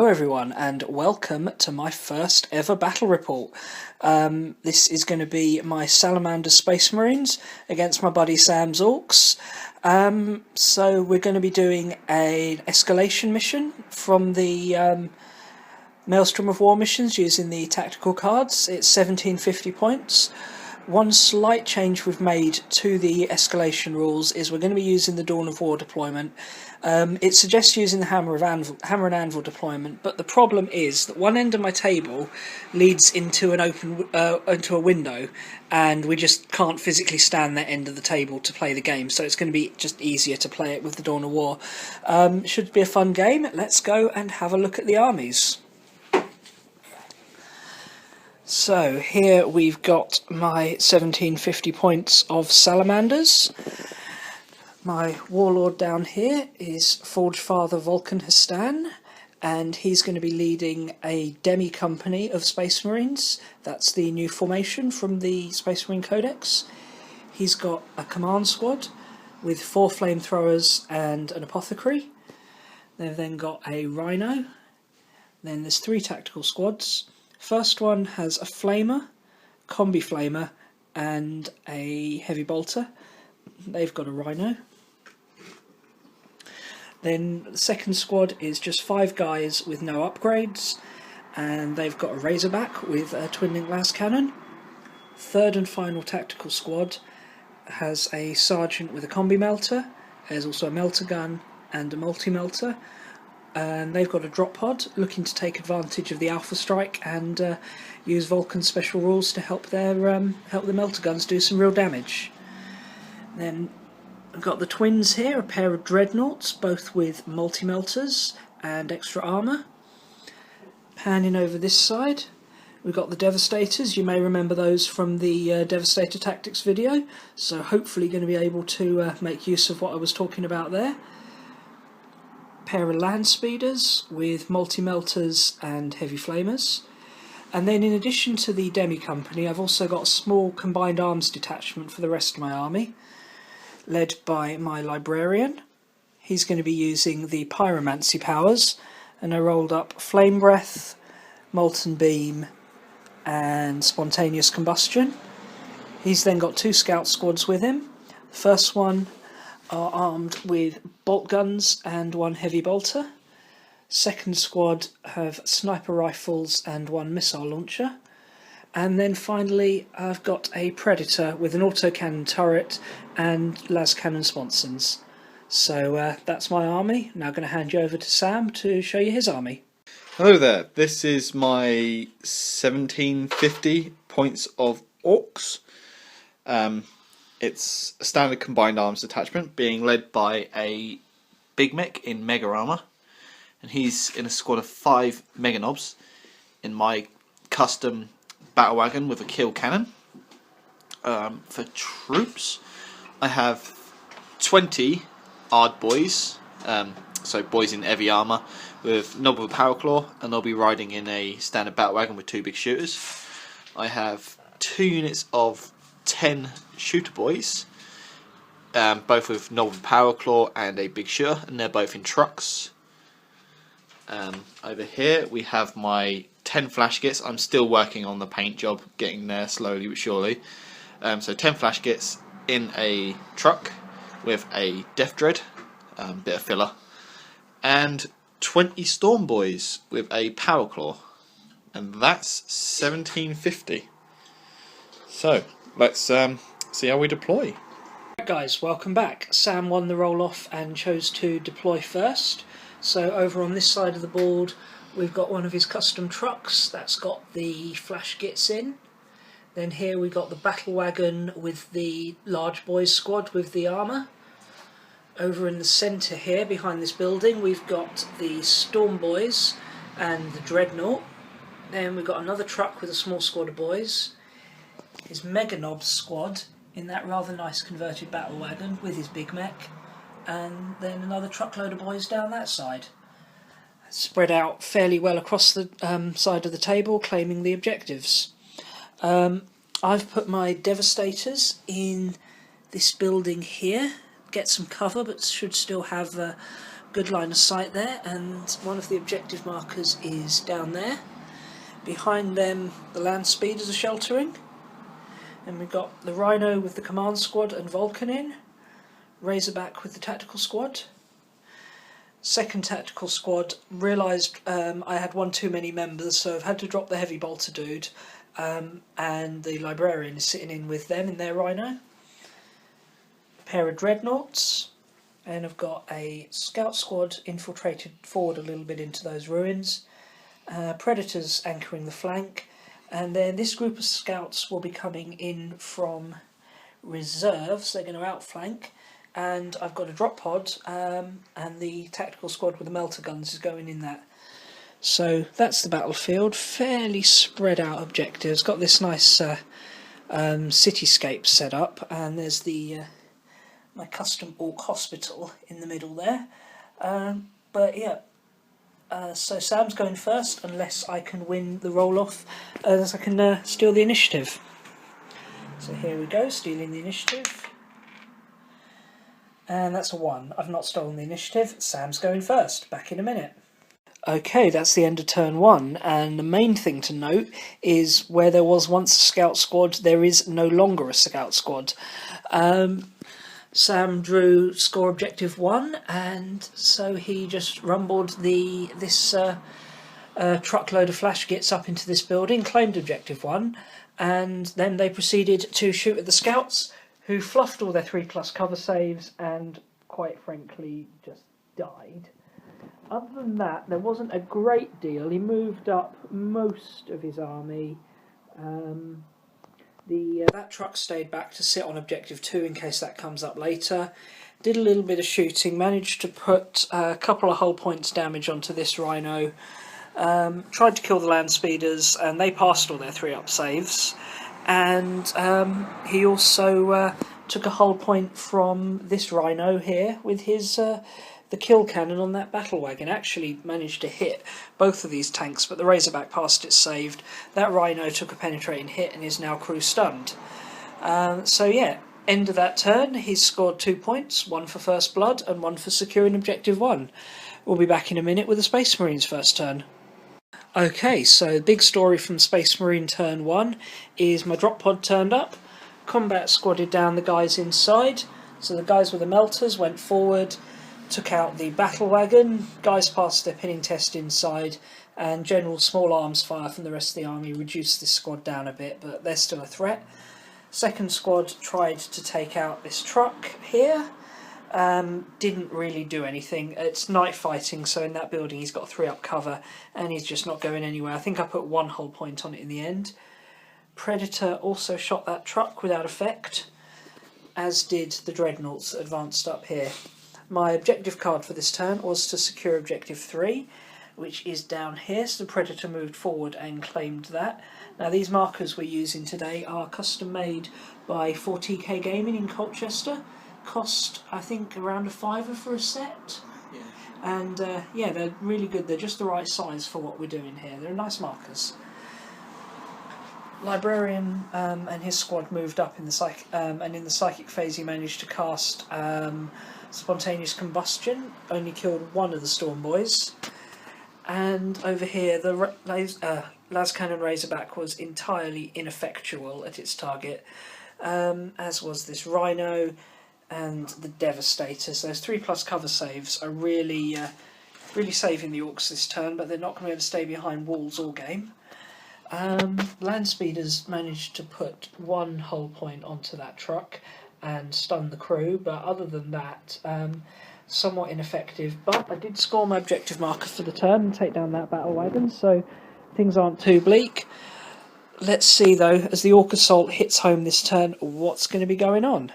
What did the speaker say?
Hello everyone and welcome to my first ever battle report. This is going to be my Salamander Space Marines against my buddy Sam's Orkz. So we're going to be doing an escalation mission from the Maelstrom of War missions using the tactical cards. It's 1750 points. One slight change we've made to the escalation rules is we're going to be using the Dawn of War deployment. It suggests using the Hammer and Anvil deployment, but the problem is that one end of my table leads into an into a window, and we just can't physically stand that end of the table to play the game. So it's going to be just easier to play it with the Dawn of War. Should be a fun game. Let's go and have a look at the armies. So here we've got my 1750 points of Salamanders. My warlord down here is Forge Father Vulcan Hastan, and he's going to be leading a demi company of Space Marines. That's the new formation from the Space Marine Codex. He's got a command squad with 4 flamethrowers and an apothecary. They've then got a rhino. Then there's 3 tactical squads. First one has a flamer, combi flamer, and a heavy bolter. They've got a rhino. Then the second squad is just 5 guys with no upgrades, and they've got a razorback with a twin-link las cannon. Third and final tactical squad has a sergeant with a combi melter. There's also a melter gun and a multi-melter. And they've got a drop pod looking to take advantage of the alpha strike and use Vulcan's special rules to help the melter guns do some real damage. Then I've got the twins here, a pair of dreadnoughts, both with multi-melters and extra armour. Panning over this side, we've got the Devastators. You may remember those from the Devastator Tactics video, so hopefully going to be able to make use of what I was talking about there. Pair of land speeders with multi-melters and heavy flamers. And then in addition to the demi company, I've also got a small combined arms detachment for the rest of my army, led by my librarian. He's going to be using the pyromancy powers, and I rolled up flame breath, molten beam and spontaneous combustion. He's then got 2 scout squads with him. The first one are armed with bolt guns and 1 heavy bolter. Second squad have sniper rifles and 1 missile launcher. And then finally I've got a Predator with an autocannon turret and las cannon sponsons. So that's my army. Now I'm going to hand you over to Sam to show you his army. Hello there, this is my 1750 points of Orkz. It's a standard combined arms detachment being led by a Big Mech in Mega Armour, and he's in a squad of 5 Mega Knobs in my custom battle wagon with a kill cannon. For troops, I have 20 Ard boys, so boys in heavy armour with Knob with a Power Claw, and they'll be riding in a standard battle wagon with 2 big shooters. I have 2 units of 10 shooter boys, both with Knob with Power Claw and a big shooter, and they're both in trucks. Over here we have my 10 flash kits. I'm still working on the paint job, getting there slowly but surely. So 10 flash kits in a truck with a Death Dread, bit of filler, and 20 Storm Boys with a Power Claw, and that's 1750. So let's see how we deploy. Right guys, welcome back. Sam won the roll off and chose to deploy first. So over on this side of the board we've got one of his custom trucks that's got the flash kits in. Then here we got the battle wagon with the large boys squad with the armour. Over in the centre here behind this building we've got the Storm Boys and the Dreadnought. Then we've got another truck with a small squad of boys. His Mega Knobs squad in that rather nice converted battle wagon with his Big Mech, and then another truckload of boys down that side. Spread out fairly well across the side of the table, claiming the objectives. I've put my Devastators in this building here, get some cover, but should still have good line of sight there, and one of the objective markers is down there. Behind them the land speeders are sheltering, and we've got the Rhino with the command squad and Vulcan in, Razorback with the tactical squad. Second tactical squad realised I had one too many members, so I've had to drop the heavy bolter dude, and the librarian is sitting in with them in their Rhino. A pair of dreadnoughts, and I've got a scout squad infiltrated forward a little bit into those ruins. Predators anchoring the flank, and then this group of scouts will be coming in from reserves. They're going to outflank, and I've got a drop pod, and the tactical squad with the melter guns is going in that. So that's the battlefield. Fairly spread out objectives. Got this nice cityscape set up, and there's the my custom Ork hospital in the middle there. But yeah. So Sam's going first, unless I can win the roll-off, as I can steal the initiative. So here we go, stealing the initiative. And that's a 1. I've not stolen the initiative. Sam's going first. Back in a minute. Okay, that's the end of turn 1, and the main thing to note is where there was once a scout squad, there is no longer a scout squad. Sam drew score objective 1, and so he just rumbled this truckload of flash gits up into this building, claimed objective 1, and then they proceeded to shoot at the scouts, who fluffed all their 3+ cover saves and, quite frankly, just died. Other than that, there wasn't a great deal. He moved up most of his army. That truck stayed back to sit on objective 2 in case that comes up later. Did a little bit of shooting, managed to put a couple of hull points damage onto this Rhino. Tried to kill the land speeders, and they passed all their 3-up saves. And he also took a hull point from this Rhino here with his the kill cannon on that battle wagon. Actually managed to hit both of these tanks, but the Razorback passed it saved. That Rhino took a penetrating hit and is now crew stunned. So yeah, end of that turn, he's scored 2 points, 1 for first blood and 1 for securing objective 1. We'll be back in a minute with the Space Marines first turn. Okay, so the big story from Space Marine turn 1 is my drop pod turned up, combat squadded down the guys inside, so the guys with the melters went forward, took out the battle wagon, guys passed their pinning test inside, and general small arms fire from the rest of the army reduced this squad down a bit, but they're still a threat. Second squad tried to take out this truck here, didn't really do anything. It's night fighting, so in that building he's got 3-up cover and he's just not going anywhere. I think I put 1 hull point on it in the end. Predator also shot that truck without effect, as did the dreadnoughts that advanced up here. My objective card for this turn was to secure objective 3, which is down here, so the Predator moved forward and claimed that. Now these markers we're using today are custom made by 4TK Gaming in Colchester. Cost, I think, around a £5 for a set. Yeah. And yeah, they're really good. They're just the right size for what we're doing here. They're nice markers. Librarian and his squad moved up in the and in the psychic phase he managed to cast spontaneous combustion, only killed 1 of the Storm Boys. And over here the las cannon Razorback was entirely ineffectual at its target, as was this Rhino and the Devastators. Those 3+ cover saves are really saving the Orks this turn, but they're not going to be able to stay behind walls all game. Land speeders managed to put 1 hull point onto that truck and stun the crew, but other than that, somewhat ineffective. But I did score my objective marker for the turn and take down that battle wagon, so things aren't too bleak. Let's see though, as the Ork assault hits home this turn, what's going to be going on.